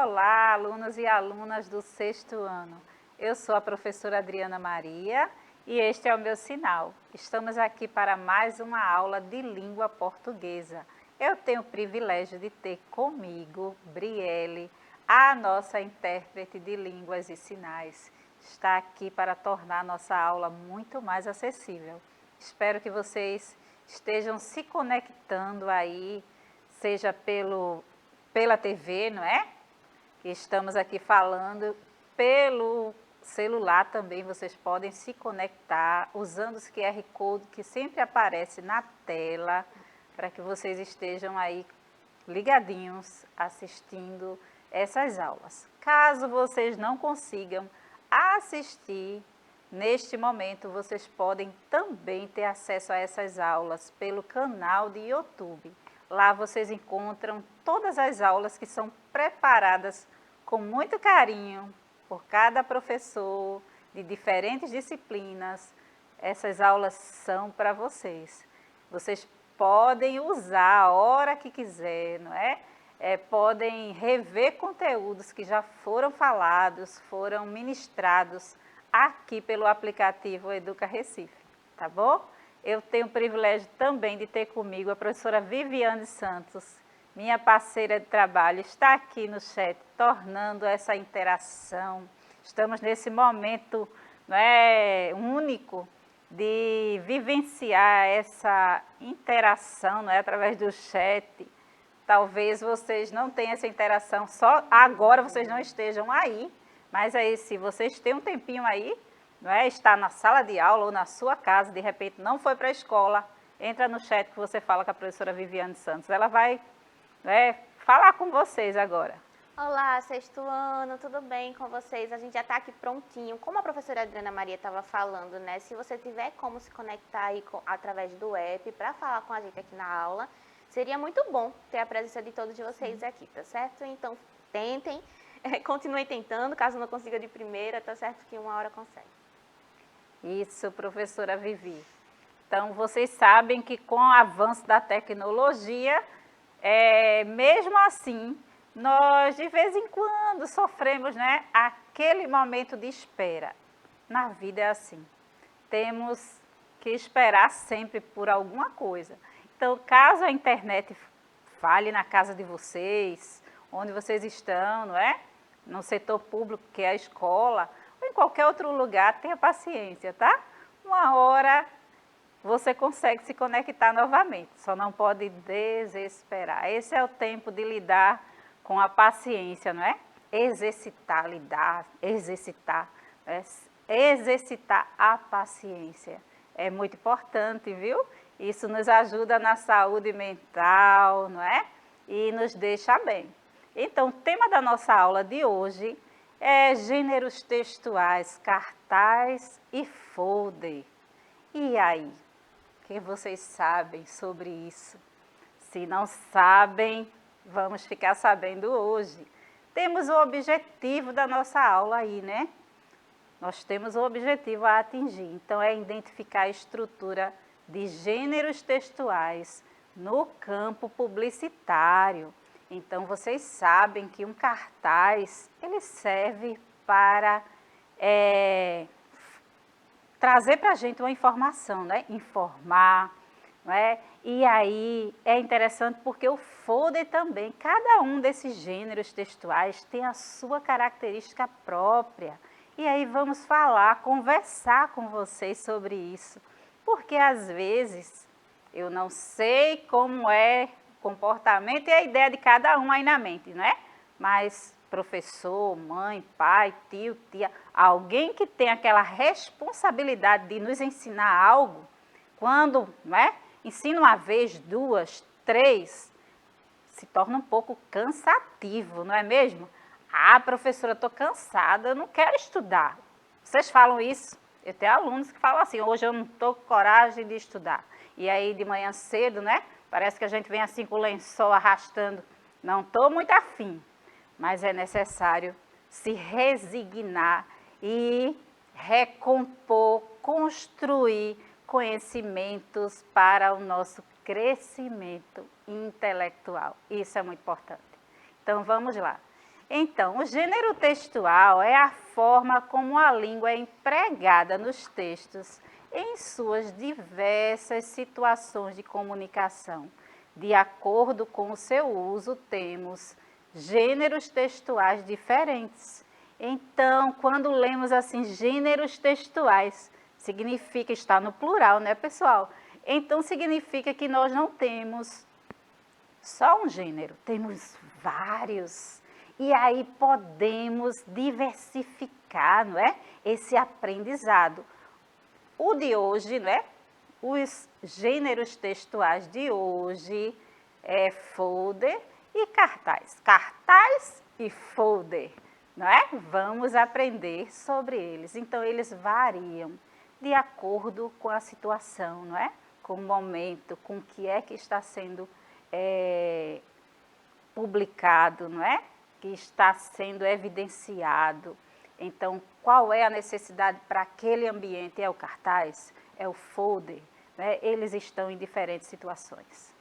Olá, alunos e alunas do sexto ano. Eu sou a professora Adriana Maria e este é o meu sinal. Estamos aqui para mais uma aula de língua portuguesa. Eu tenho o privilégio de ter comigo Brielle, a nossa intérprete de línguas e sinais. Está aqui para tornar a nossa aula muito mais acessível. Espero que vocês estejam se conectando aí, seja pela TV, não é? Que estamos aqui falando, pelo celular também vocês podem se conectar usando os QR Code que sempre aparece na tela, para que vocês estejam aí ligadinhos assistindo essas aulas. Caso vocês não consigam assistir neste momento, vocês podem também ter acesso a essas aulas pelo canal de YouTube. Lá vocês encontram todas as aulas que são preparadas com muito carinho por cada professor de diferentes disciplinas. Essas aulas são para vocês. Vocês podem usar a hora que quiser, não é? Podem rever conteúdos que já foram falados, foram ministrados aqui pelo aplicativo Educa Recife, tá bom? Eu tenho o privilégio também de ter comigo a professora Viviane Santos, minha parceira de trabalho, está aqui no chat, tornando essa interação. Estamos nesse momento, não é, único de vivenciar essa interação, não é, através do chat. Talvez vocês não tenham essa interação, só agora vocês não estejam aí, mas aí se vocês têm um tempinho aí, não é, está na sala de aula ou na sua casa, de repente não foi para a escola, entra no chat que você fala com a professora Viviane Santos, ela vai falar com vocês agora. Olá, sexto ano, tudo bem com vocês? A gente já está aqui prontinho. Como a professora Adriana Maria estava falando, né? Se você tiver como se conectar aí através do app para falar com a gente aqui na aula, seria muito bom ter a presença de todos vocês aqui, tá certo? Então, tentem, continuem tentando, caso não consiga de primeira, tá certo que uma hora consegue. Isso, professora Vivi. Então, vocês sabem que com o avanço da tecnologia, mesmo assim, nós de vez em quando sofremos, né, aquele momento de espera. Na vida é assim, temos que esperar sempre por alguma coisa. Então, caso a internet falhe na casa de vocês, onde vocês estão, não é? No setor público, que é a escola, ou em qualquer outro lugar, tenha paciência, tá? Uma hora você consegue se conectar novamente, só não pode desesperar. Esse é o tempo de lidar com a paciência, não é? Exercitar, exercitar a paciência. É muito importante, viu? Isso nos ajuda na saúde mental, não é? E nos deixa bem. Então, o tema da nossa aula de hoje é gêneros textuais, cartaz e folder. E aí? O que vocês sabem sobre isso? Se não sabem, vamos ficar sabendo hoje. Temos o objetivo da nossa aula aí, né? Nós temos o objetivo a atingir. Então, é identificar a estrutura de gêneros textuais no campo publicitário. Então, vocês sabem que um cartaz, ele serve para trazer para a gente uma informação, né? Informar, não é? E aí é interessante porque o folder também, cada um desses gêneros textuais tem a sua característica própria. E aí vamos falar, conversar com vocês sobre isso. Porque às vezes eu não sei como é o comportamento e a ideia de cada um aí na mente, não é? Mas professor, mãe, pai, tio, tia, alguém que tem aquela responsabilidade de nos ensinar algo, quando, não é? Ensina uma vez, duas, três, se torna um pouco cansativo, não é mesmo? Ah, professora, estou cansada, eu não quero estudar. Vocês falam isso? Eu tenho alunos que falam assim, hoje eu não estou com coragem de estudar. E aí de manhã cedo, né? Parece que a gente vem assim com o lençol arrastando. Não estou muito afim, mas é necessário se resignar e recompor, construir conhecimentos para o nosso crescimento intelectual. Isso é muito importante. Então, vamos lá. Então, o gênero textual é a forma como a língua é empregada nos textos em suas diversas situações de comunicação. De acordo com o seu uso, temos gêneros textuais diferentes. Então, quando lemos assim, gêneros textuais, significa, está no plural, né, pessoal? Então, significa que nós não temos só um gênero, temos vários. E aí podemos diversificar, não é? Esse aprendizado. O de hoje, não é? Os gêneros textuais de hoje é folder e cartaz. Cartaz e folder, não é? Vamos aprender sobre eles. Então, eles variam de acordo com a situação, não é? Com o momento, com o que é que está sendo publicado, não é? Que está sendo evidenciado. Então, qual é a necessidade para aquele ambiente? É o cartaz? É o folder? Né? Eles estão em diferentes situações.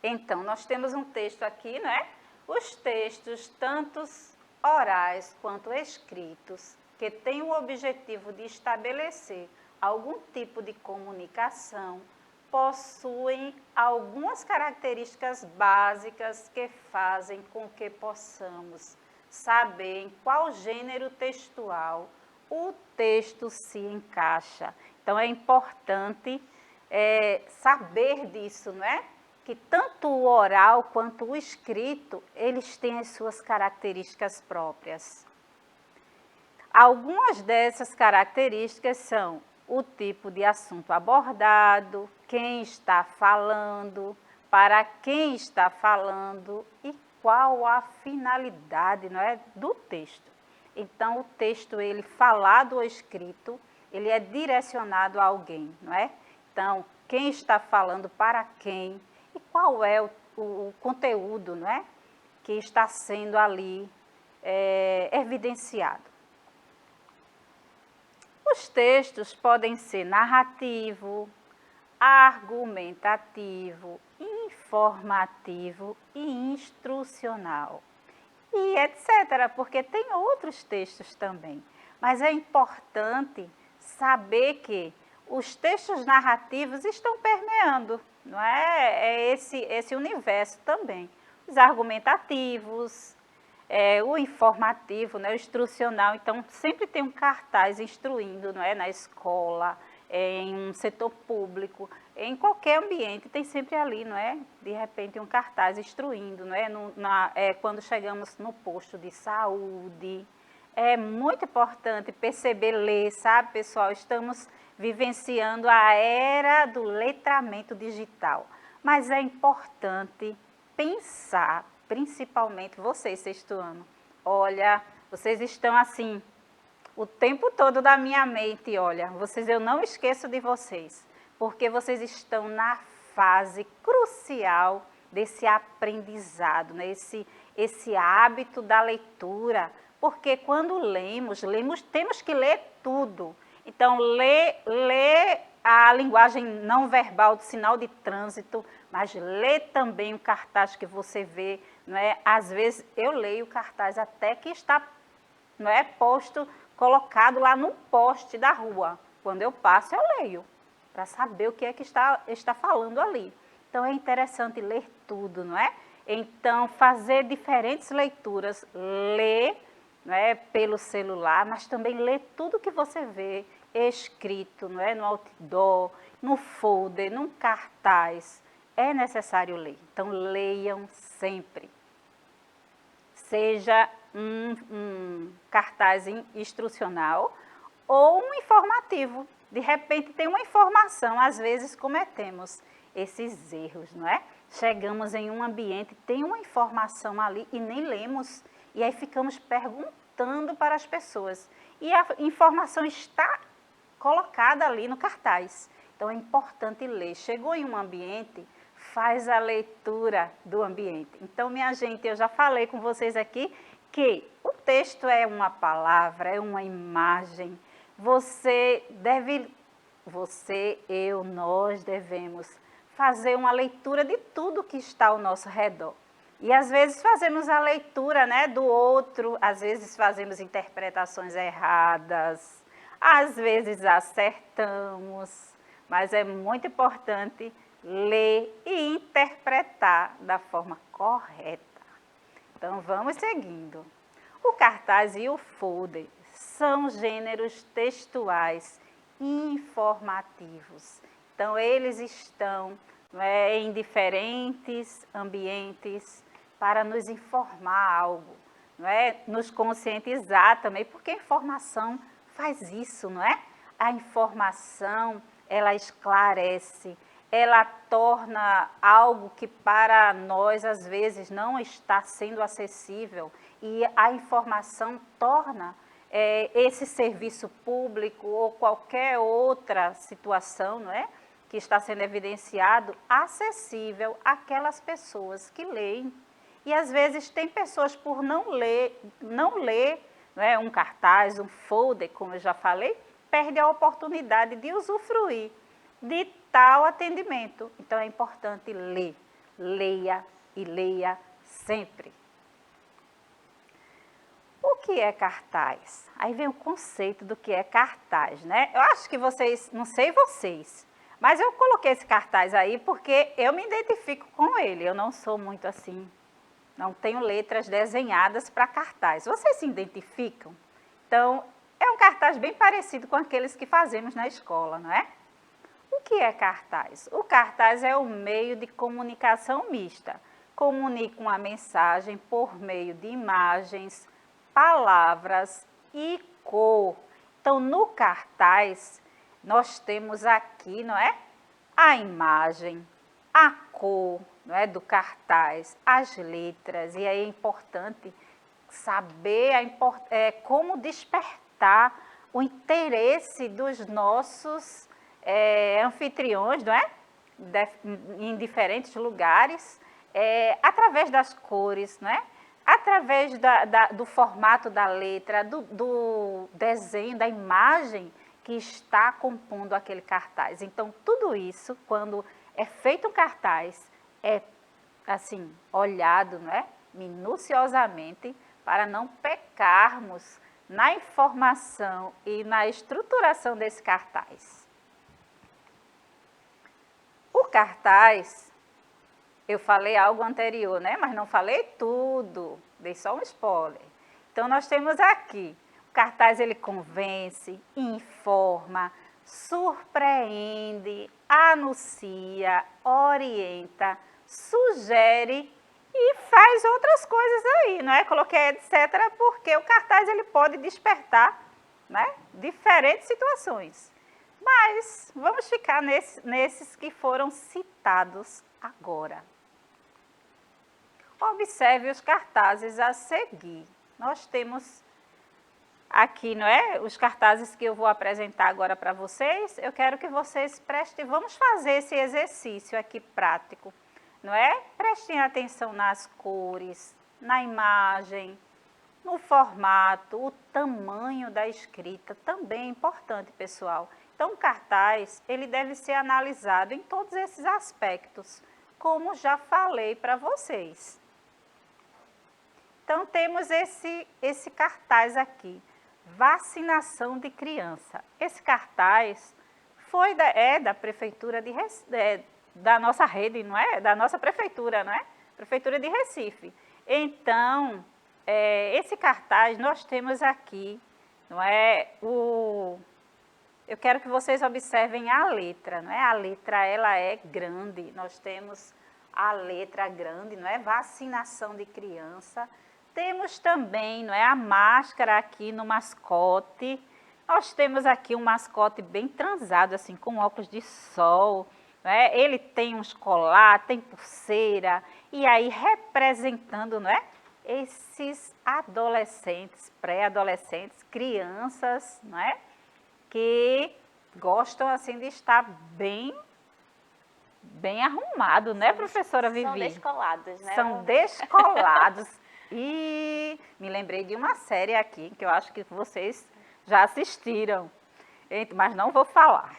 Então, nós temos um texto aqui, né? Os textos, tanto orais quanto escritos, que têm o objetivo de estabelecer algum tipo de comunicação, possuem algumas características básicas que fazem com que possamos saber em qual gênero textual o texto se encaixa. Então, é importante saber disso, não é? Que tanto o oral quanto o escrito, eles têm as suas características próprias. Algumas dessas características são o tipo de assunto abordado, quem está falando, para quem está falando e qual a finalidade, não é, do texto. Então, o texto, ele falado ou escrito, ele é direcionado a alguém, não é? Então, quem está falando para quem e qual é o conteúdo, não é, que está sendo ali evidenciado. Os textos podem ser narrativo, argumentativo, informativo e instrucional. E etc., porque tem outros textos também. Mas é importante saber que os textos narrativos estão permeando, não é? É esse universo também. Os argumentativos, o informativo, né, o instrucional, então sempre tem um cartaz instruindo, não é, na escola, em um setor público, em qualquer ambiente, tem sempre ali, não é, de repente um cartaz instruindo, não é, quando chegamos no posto de saúde. É muito importante perceber, ler, sabe, pessoal, estamos vivenciando a era do letramento digital, mas é importante pensar, principalmente vocês, sexto ano. Olha, vocês estão assim, o tempo todo da minha mente, olha, eu não esqueço de vocês, porque vocês estão na fase crucial desse aprendizado, né? Esse hábito da leitura, porque quando lemos, temos que ler tudo. Então, ler a linguagem não verbal do sinal de trânsito, mas lê também o cartaz que você vê, não é? Às vezes eu leio o cartaz até que está, não é, posto, colocado lá no poste da rua. Quando eu passo, eu leio, para saber o que é que está falando ali. Então, é interessante ler tudo, não é? Então, fazer diferentes leituras, ler, não é, pelo celular, mas também ler tudo que você vê escrito, não é, no outdoor, no folder, num cartaz. É necessário ler. Então, leiam sempre. Seja um cartaz instrucional ou um informativo. De repente, tem uma informação, às vezes cometemos esses erros, não é? Chegamos em um ambiente, tem uma informação ali e nem lemos, e aí ficamos perguntando para as pessoas. E a informação está colocada ali no cartaz. Então, é importante ler. Chegou em um ambiente, faz a leitura do ambiente. Então, minha gente, eu já falei com vocês aqui que o texto é uma palavra, é uma imagem. Nós devemos fazer uma leitura de tudo que está ao nosso redor. E às vezes fazemos a leitura, né, do outro, às vezes fazemos interpretações erradas, às vezes acertamos, mas é muito importante ler e interpretar da forma correta. Então vamos seguindo. O cartaz e o folder são gêneros textuais informativos. Então eles estão em diferentes ambientes para nos informar algo, nos conscientizar também, porque a informação faz isso, não é? A informação, ela esclarece, ela torna algo que para nós às vezes não está sendo acessível, e a informação torna esse serviço público ou qualquer outra situação, não é, que está sendo evidenciado, acessível àquelas pessoas que leem. E às vezes tem pessoas por não ler, não é, um cartaz, um folder, como eu já falei, perde a oportunidade de usufruir de tal atendimento. Então é importante ler, leia e leia sempre. O que é cartaz? Aí vem o conceito do que é cartaz, né? Eu acho que vocês, não sei vocês, mas eu coloquei esse cartaz aí porque eu me identifico com ele. Eu não sou muito assim, não tenho letras desenhadas para cartaz. Vocês se identificam? Então, é um cartaz bem parecido com aqueles que fazemos na escola, não é? O que é cartaz? O cartaz é um meio de comunicação mista. Comunica uma mensagem por meio de imagens, palavras e cor. Então, no cartaz, nós temos aqui, não é? A imagem, a cor, não é, do cartaz, as letras, e aí é importante saber como despertar o interesse dos nossos anfitriões, não é? Em diferentes lugares, através das cores, não é? Através do formato da letra, do desenho, da imagem que está compondo aquele cartaz. Então, tudo isso, quando é feito um cartaz, é assim, olhado, não é? Minuciosamente, para não pecarmos na informação e na estruturação desse cartaz. O cartaz, eu falei algo anterior, né? Mas não falei tudo, dei só um spoiler. Então, nós temos aqui, o cartaz ele convence, informa, surpreende, anuncia, orienta, sugere e faz outras coisas aí, não é? Coloquei etc, porque o cartaz ele pode despertar, né, diferentes situações. Mas vamos ficar nesses que foram citados agora. Observe os cartazes a seguir. Nós temos aqui, não é? Os cartazes que eu vou apresentar agora para vocês. Eu quero que vocês prestem, vamos fazer esse exercício aqui prático, não é? Prestem atenção nas cores, na imagem, no formato, o tamanho da escrita, também é importante, pessoal. Então, o cartaz, ele deve ser analisado em todos esses aspectos, como já falei para vocês. Então, temos esse cartaz aqui, vacinação de criança. Esse cartaz foi da prefeitura de da nossa rede, não é? Da nossa prefeitura, não é? Prefeitura de Recife. Então, esse cartaz nós temos aqui, não é? Eu quero que vocês observem a letra, não é? A letra, ela é grande. Nós temos a letra grande, não é? Vacinação de criança. Temos também, não é, a máscara aqui no mascote. Nós temos aqui um mascote bem transado, assim, com óculos de sol. Não é? Ele tem uns colar, tem pulseira. E aí representando, não é, esses adolescentes, pré-adolescentes, crianças, não é, que gostam assim de estar bem arrumado, né, professora Vivi? São descolados, né? São descolados. E me lembrei de uma série aqui, que eu acho que vocês já assistiram, mas não vou falar.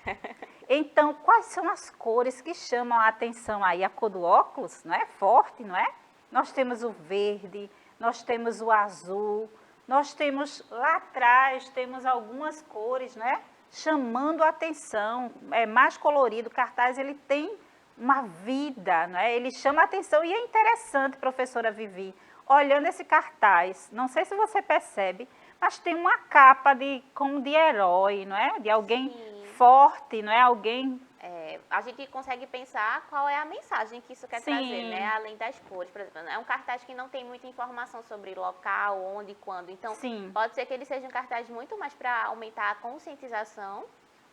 Então, quais são as cores que chamam a atenção aí? A cor do óculos, não é? Forte, não é? nós temos o verde, nós temos o azul, nós temos lá atrás, temos algumas cores, né? Chamando a atenção, é mais colorido, o cartaz ele tem uma vida, né? Ele chama a atenção e é interessante, professora Vivi, olhando esse cartaz, não sei se você percebe, mas tem uma capa como de herói, não é? De alguém forte, não é? Alguém... a gente consegue pensar qual é a mensagem que isso quer trazer, né? Além das cores, por exemplo. É um cartaz que não tem muita informação sobre local, onde, quando. Então, pode ser que ele seja um cartaz muito mais para aumentar a conscientização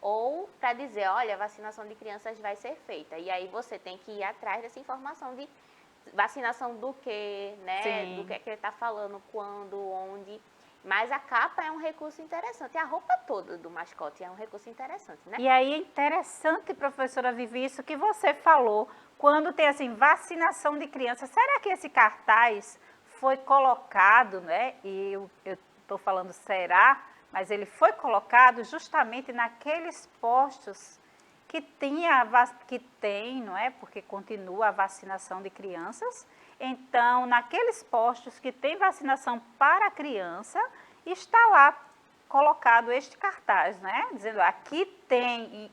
ou para dizer, olha, a vacinação de crianças vai ser feita. E aí você tem que ir atrás dessa informação de vacinação do quê, né? Do que ele está falando, quando, onde. Mas a capa é um recurso interessante, a roupa toda do mascote é um recurso interessante, né? E aí é interessante, professora Vivi, isso que você falou, quando tem assim, vacinação de criança, será que esse cartaz foi colocado, né? E eu estou falando será, mas ele foi colocado justamente naqueles postos que tem, não é? Porque continua a vacinação de crianças. Então, naqueles postos que tem vacinação para criança, está lá colocado este cartaz, né? Dizendo, aqui tem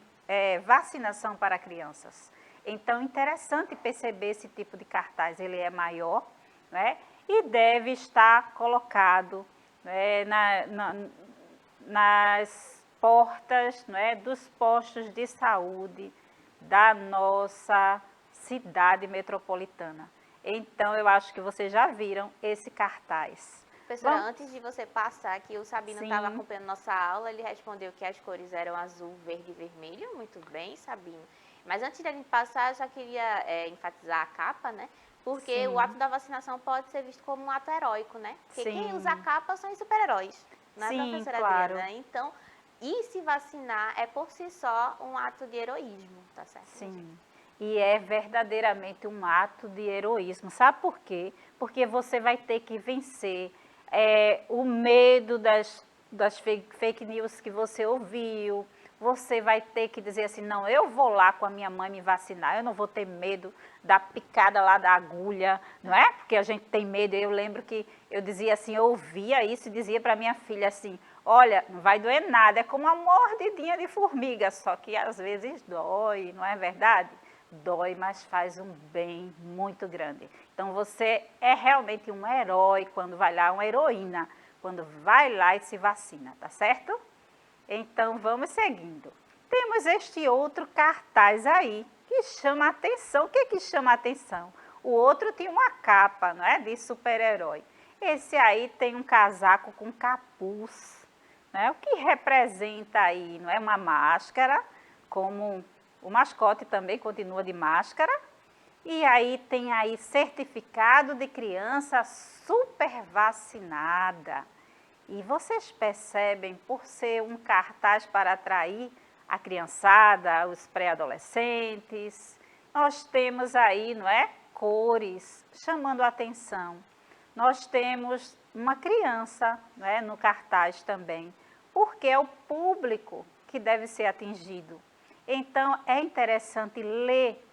vacinação para crianças. Então, interessante perceber esse tipo de cartaz, ele é maior, né? E deve estar colocado, né, nas portas, né, dos postos de saúde da nossa cidade metropolitana. Então, eu acho que vocês já viram esse cartaz. Professora, antes de você passar, que o Sabino estava acompanhando nossa aula, ele respondeu que as cores eram azul, verde e vermelho. Muito bem, Sabino. Mas antes de a gente passar, eu só queria enfatizar a capa, né? Porque o ato da vacinação pode ser visto como um ato heróico, né? Porque quem usa a capa são os super-heróis, não é, professora Adriana? Então, e se vacinar é por si só um ato de heroísmo, tá certo? Sim. E é verdadeiramente um ato de heroísmo. Sabe por quê? Porque você vai ter que vencer o medo das fake news que você ouviu. Você vai ter que dizer assim, não, eu vou lá com a minha mãe me vacinar, eu não vou ter medo da picada lá da agulha, não é? Porque a gente tem medo. Eu lembro que eu dizia assim, eu ouvia isso e dizia para minha filha assim, olha, não vai doer nada, é como uma mordidinha de formiga, só que às vezes dói, não é verdade? Dói, mas faz um bem muito grande. Então, você é realmente um herói quando vai lá, uma heroína, quando vai lá e se vacina, tá certo? Então, vamos seguindo. Temos este outro cartaz aí, que chama a atenção. O que chama a atenção? O outro tinha uma capa, não é? De super-herói. Esse aí tem um casaco com capuz, né? O que representa aí, não é? Uma máscara, como o mascote também continua de máscara. E aí tem aí certificado de criança super vacinada. E vocês percebem, por ser um cartaz para atrair a criançada, os pré-adolescentes, nós temos aí, não é, cores chamando a atenção. Nós temos uma criança, não é, no cartaz também, porque é o público que deve ser atingido. Então, é interessante ler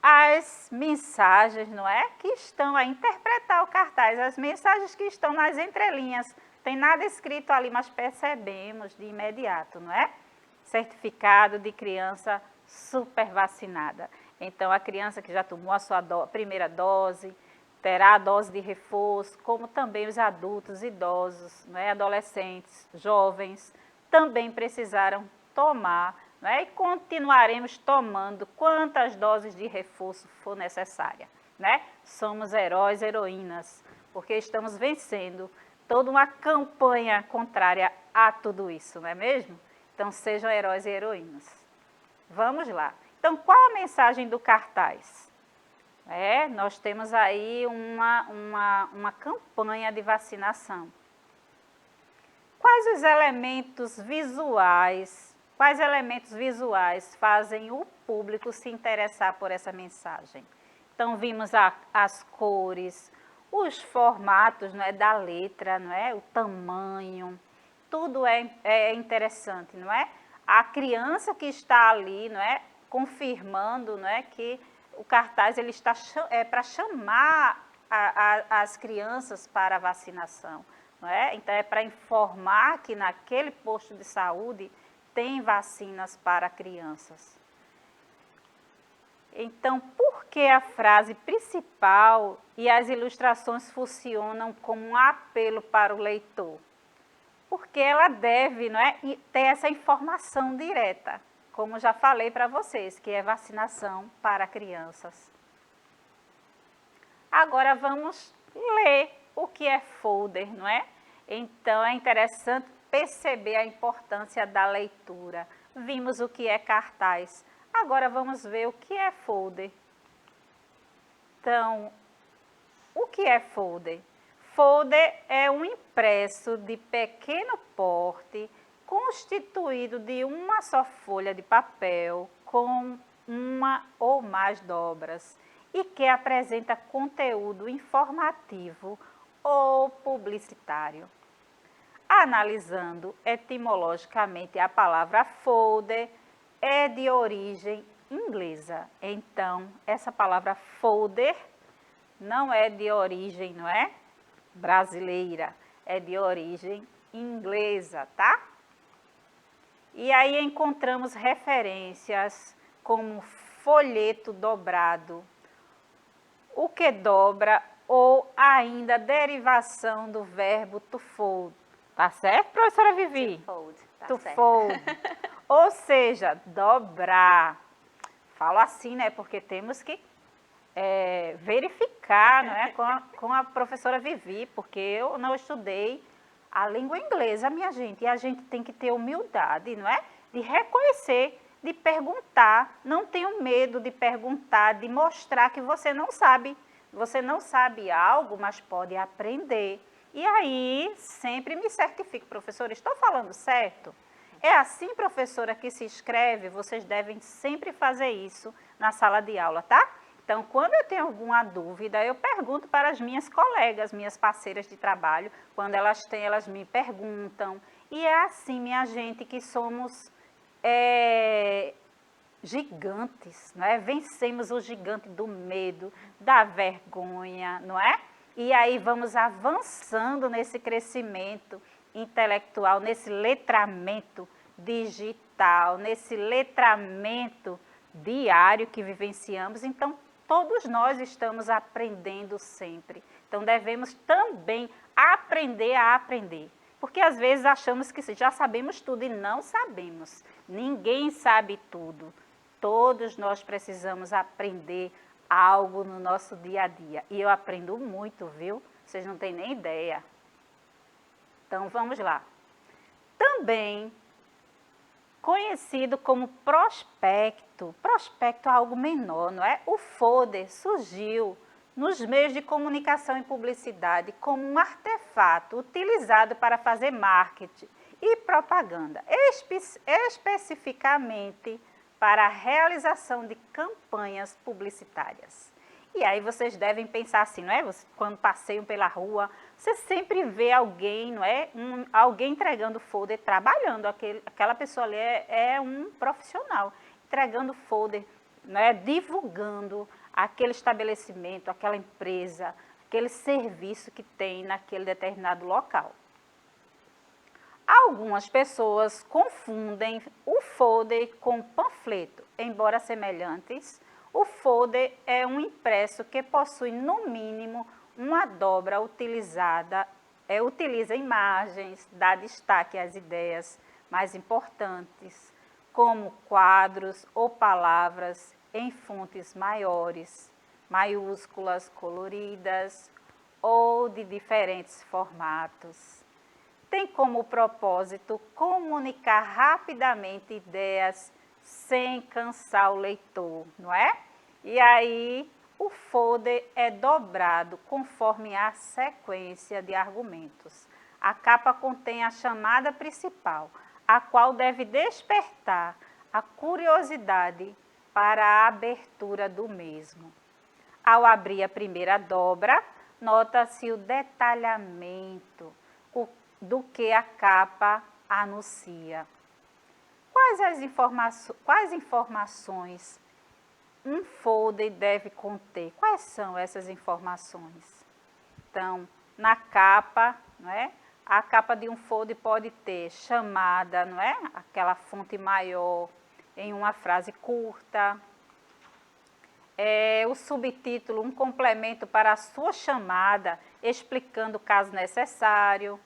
as mensagens, não é, que estão a interpretar o cartaz, as mensagens que estão nas entrelinhas. Tem nada escrito ali, mas percebemos de imediato, não é? Certificado de criança super vacinada. Então, a criança que já tomou a sua primeira dose, terá a dose de reforço, como também os adultos, idosos, não é? Adolescentes, jovens, também precisaram tomar, não é? E continuaremos tomando quantas doses de reforço for necessária, né? Somos heróis e heroínas, porque estamos vencendo toda uma campanha contrária a tudo isso, não é mesmo? Então, sejam heróis e heroínas. Vamos lá. Então, qual a mensagem do cartaz? Nós temos aí uma campanha de vacinação. Quais elementos visuais fazem o público se interessar por essa mensagem? Então, vimos as cores, os formatos, não é, da letra, não é, o tamanho, tudo é interessante, não é? A criança que está ali, não é, confirmando, não é, que o cartaz ele está para chamar as crianças para a vacinação, não é? Então, é para informar que naquele posto de saúde tem vacinas para crianças. Então, por que a frase principal e as ilustrações funcionam como um apelo para o leitor? Porque ela deve, não é, ter essa informação direta, como já falei para vocês, que é vacinação para crianças. Agora vamos ler o que é folder, não é? Então, é interessante perceber a importância da leitura. Vimos o que é cartaz. Agora vamos ver o que é folder. Então, o que é folder? Folder é um impresso de pequeno porte, constituído de uma só folha de papel com uma ou mais dobras e que apresenta conteúdo informativo ou publicitário. Analisando etimologicamente, a palavra folder é de origem inglesa. Então, essa palavra folder não é de origem, não é? Brasileira, é de origem inglesa, tá? E aí encontramos referências como folheto dobrado, o que dobra ou ainda derivação do verbo to fold. Tá certo, professora Vivi? To fold, tá To certo. fold. Ou seja, dobrar. Falo assim, né? Porque temos que verificar, não é? com a professora Vivi, porque eu não estudei a língua inglesa, minha gente. E a gente tem que ter humildade, não é? De reconhecer, de perguntar. Não tenha medo de perguntar, de mostrar que você não sabe. Você não sabe algo, mas pode aprender. E aí, sempre me certifico, professora, estou falando certo? É assim, professora, que se escreve? Vocês devem sempre fazer isso na sala de aula, tá? Então, quando eu tenho alguma dúvida, eu pergunto para as minhas colegas, minhas parceiras de trabalho. Quando elas têm, elas me perguntam. E é assim, minha gente, que somos gigantes, não é? Vencemos o gigante do medo, da vergonha, não é? E aí vamos avançando nesse crescimento intelectual, nesse letramento digital, nesse letramento diário que vivenciamos. Então, todos nós estamos aprendendo sempre. Então, devemos também aprender a aprender. Porque às vezes achamos que já sabemos tudo e não sabemos. Ninguém sabe tudo. Todos nós precisamos aprender algo no nosso dia a dia. E eu aprendo muito, viu? Vocês não têm nem ideia. Então, vamos lá. Também conhecido como prospecto. Prospecto é algo menor, não é? O folder surgiu nos meios de comunicação e publicidade como um artefato utilizado para fazer marketing e propaganda, especificamente para a realização de campanhas publicitárias. E aí vocês devem pensar assim, não é? Quando passeiam pela rua, você sempre vê alguém, não é? Alguém entregando folder, trabalhando. Aquela pessoa ali é um profissional, entregando folder, não é? Divulgando aquele estabelecimento, aquela empresa, aquele serviço que tem naquele determinado local. Algumas pessoas confundem o folder com panfleto, embora semelhantes. O folder é um impresso que possui, no mínimo, uma dobra utiliza imagens, dá destaque às ideias mais importantes, como quadros ou palavras em fontes maiores, maiúsculas, coloridas ou de diferentes formatos. Tem como propósito comunicar rapidamente ideias sem cansar o leitor, não é? E aí, o folder é dobrado conforme a sequência de argumentos. A capa contém a chamada principal, a qual deve despertar a curiosidade para a abertura do mesmo. Ao abrir a primeira dobra, nota-se o detalhamento do que a capa anuncia. Quais informações um folder deve conter? Quais são essas informações? Então, na capa, não é? A capa de um folder pode ter chamada, não é? Aquela fonte maior em uma frase curta. O subtítulo, um complemento para a sua chamada, explicando o caso necessário.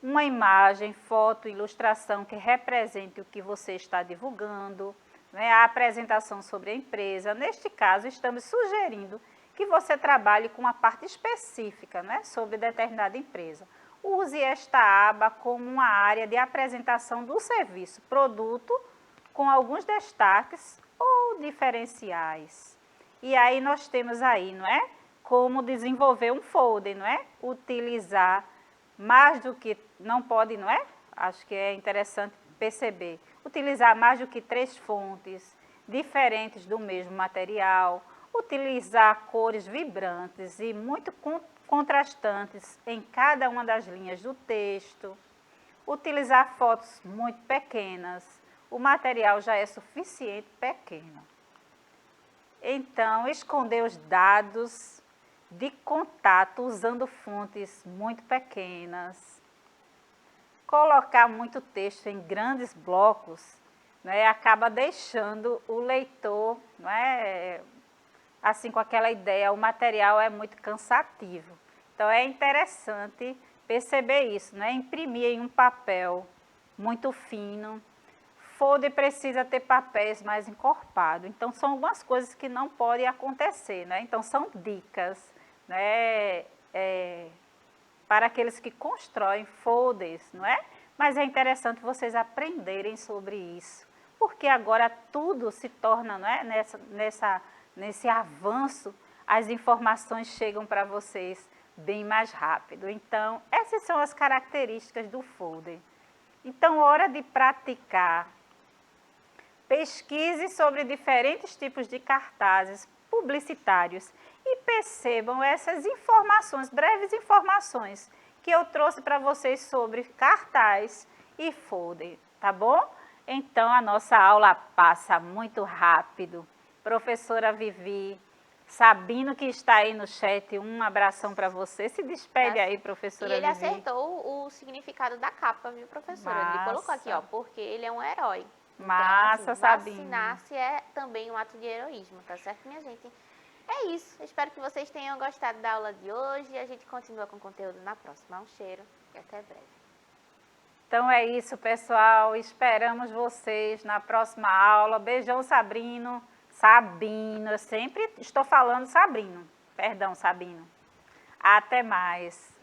Uma imagem, foto, ilustração que represente o que você está divulgando. Né? A apresentação sobre a empresa. Neste caso, estamos sugerindo que você trabalhe com uma parte específica, né, sobre determinada empresa. Use esta aba como uma área de apresentação do serviço, produto, com alguns destaques ou diferenciais. E aí nós temos aí, não é? Como desenvolver um folder, não é? Utilizar mais do que, não pode, não é? Acho que é interessante perceber. Utilizar mais do que 3 fontes diferentes do mesmo material. Utilizar cores vibrantes e muito contrastantes em cada uma das linhas do texto. Utilizar fotos muito pequenas. O material já é suficiente pequeno. Então, esconder os dados de contato usando fontes muito pequenas. Colocar muito texto em grandes blocos, né, acaba deixando o leitor, não é, assim, com aquela ideia, o material é muito cansativo. Então, é interessante perceber isso, né? Imprimir em um papel muito fino. Folder precisa ter papéis mais encorpados. Então, são algumas coisas que não podem acontecer, né? Então, são dicas, né? Para aqueles que constroem folders, não é? Mas é interessante vocês aprenderem sobre isso, porque agora tudo se torna, não é? Nesse avanço, as informações chegam para vocês bem mais rápido. Então, essas são as características do folder. Então, hora de praticar. Pesquise sobre diferentes tipos de cartazes publicitários e percebam essas informações, breves informações que eu trouxe para vocês sobre cartaz e folder, tá bom? Então, a nossa aula passa muito rápido. Professora Vivi, Sabino que está aí no chat, um abração para você. Se despede aí, professora Vivi. E ele acertou o significado da capa, viu, professora? Ele colocou aqui, ó, porque ele é um herói. Massa, então, assim, Sabino. vacinar-se é também um ato de heroísmo, tá certo, minha gente? É isso. Espero que vocês tenham gostado da aula de hoje e a gente continua com o conteúdo na próxima. Um cheiro e até breve. Então é isso, pessoal. Esperamos vocês na próxima aula. Beijão, Sabino. Sabino, eu sempre estou falando Sabino. Perdão, Sabino. Até mais.